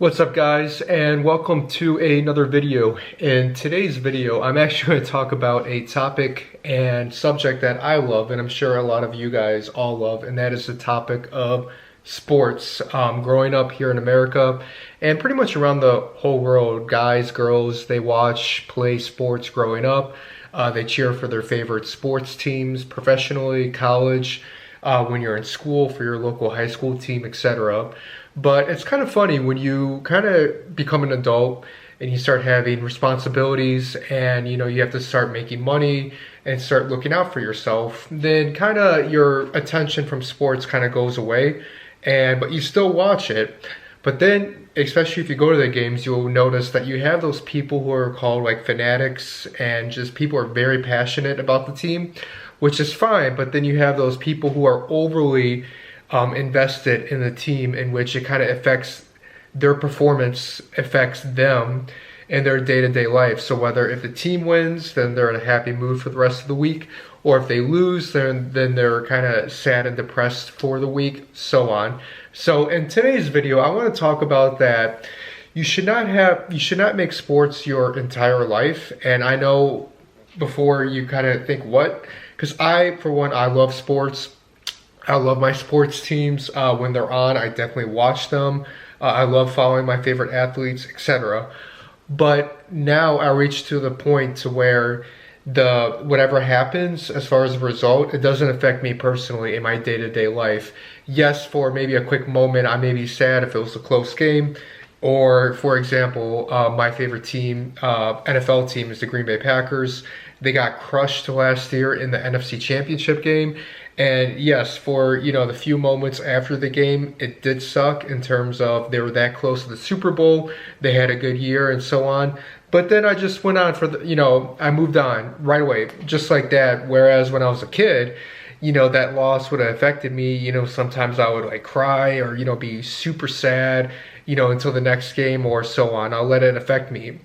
What's up guys, and welcome to another video. In today's video I'm actually going to talk about a topic and subject that I love, and I'm sure a lot of you guys all love, and that is the topic of sports. Growing up here in America and pretty much around the whole world, guys, girls, they watch, play sports growing up. They cheer for their favorite sports teams professionally, college, when you're in school for your local high school team, etc. But it's kind of funny when you kind of become an adult and you start having responsibilities and you have to start making money and start looking out for yourself, then kind of your attention from sports kind of goes away, but you still watch it. But then, especially if you go to the games, you'll notice that you have those people who are called like fanatics, and just people are very passionate about the team, which is fine. But then you have those people who are overly invested in the team, in which it kind of affects their performance, affects them in their day-to-day life. So whether if the team wins, then they're in a happy mood for the rest of the week, or if they lose, then they're kind of sad and depressed for the week, so on. So in today's video, I want to talk about that you should not make sports your entire life. And I know before you kind of think what, because for one, I love sports. I love my sports teams. When they're on, I definitely watch them. I love following my favorite athletes, etc. But now I reach to the point to where whatever happens as far as the result, it doesn't affect me personally in my day-to-day life. Yes, for maybe a quick moment, I may be sad if it was a close game. Or, for example, my favorite team, NFL team, is the Green Bay Packers. They got crushed last year in the NFC Championship game. And yes, for the few moments after the game, it did suck in terms of they were that close to the Super Bowl. They had a good year and so on. But then I just went on I moved on right away, just like that. Whereas when I was a kid, that loss would have affected me. Sometimes I would like cry or, be super sad, until the next game or so on. I'll let it affect me.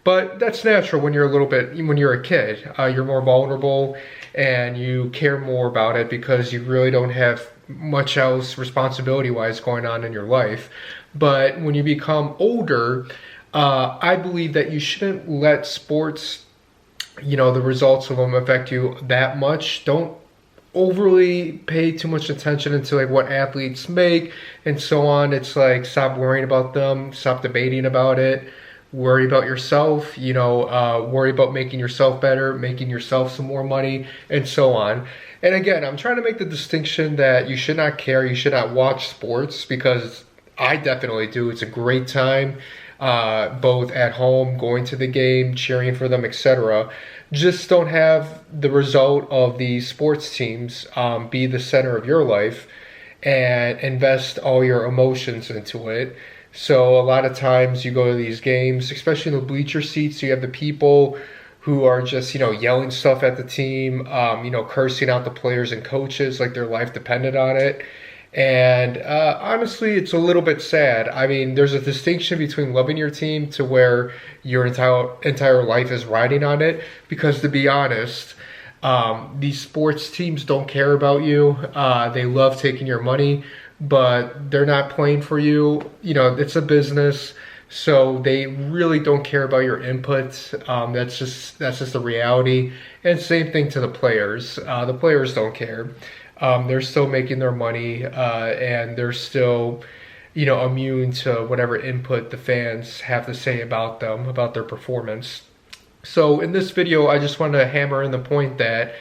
But that's natural when you're a kid. You're more vulnerable and you care more about it because you really don't have much else responsibility-wise going on in your life. But when you become older, I believe that you shouldn't let sports, the results of them affect you that much. Don't overly pay too much attention into like what athletes make and so on. It's like, stop worrying about them, stop debating about it. Worry about yourself, worry about making yourself better, making yourself some more money, and so on. And again, I'm trying to make the distinction that you should not care, you should not watch sports, because I definitely do. It's a great time, both at home, going to the game, cheering for them, etc. Just don't have the result of the sports teams be the center of your life and invest all your emotions into it. So a lot of times you go to these games, especially in the bleacher seats, you have the people who are just, yelling stuff at the team, cursing out the players and coaches like their life depended on it. And honestly, it's a little bit sad. I mean, there's a distinction between loving your team to where your entire life is riding on it. Because to be honest, these sports teams don't care about you. They love taking your money, but they're not playing for you. It's a business, so they really don't care about your input. That's just the reality. And same thing to the players. The players don't care. They're still making their money, and they're still, immune to whatever input the fans have to say about them, about their performance. So in this video, I just want to hammer in the point that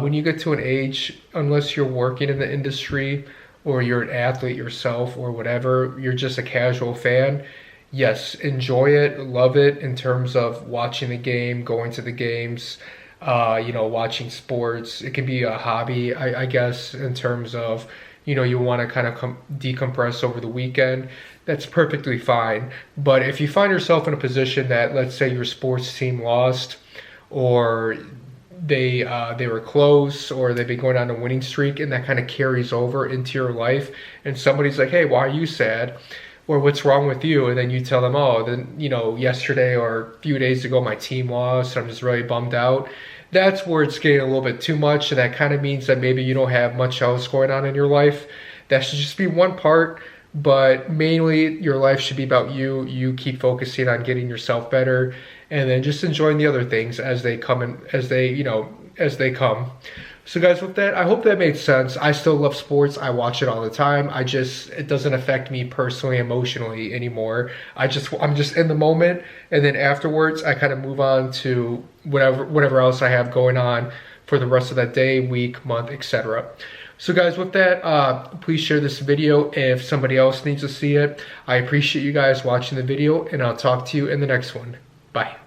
when you get to an age, unless you're working in the industry, or you're an athlete yourself or whatever, you're just a casual fan, yes, enjoy it, love it in terms of watching the game, going to the games, watching sports. It can be a hobby, I guess, in terms of, you want to kind of decompress over the weekend. That's perfectly fine. But if you find yourself in a position that, let's say your sports team lost, or they were close, or they've been going on a winning streak, and that kind of carries over into your life, and somebody's like, hey, why are you sad? Or what's wrong with you? And then you tell them, oh, then, yesterday or a few days ago my team lost, so I'm just really bummed out. That's where it's getting a little bit too much, and that kind of means that maybe you don't have much else going on in your life. That should just be one part but mainly your life should be about you. You keep focusing on getting yourself better, and then just enjoying the other things as they come and as they come. So guys, with that, I hope that made sense. I still love sports. I watch it all the time. It doesn't affect me personally, emotionally anymore. I'm just in the moment, and then afterwards I kind of move on to whatever else I have going on for the rest of that day, week, month, etc. So guys, with that, please share this video if somebody else needs to see it. I appreciate you guys watching the video, and I'll talk to you in the next one. Bye.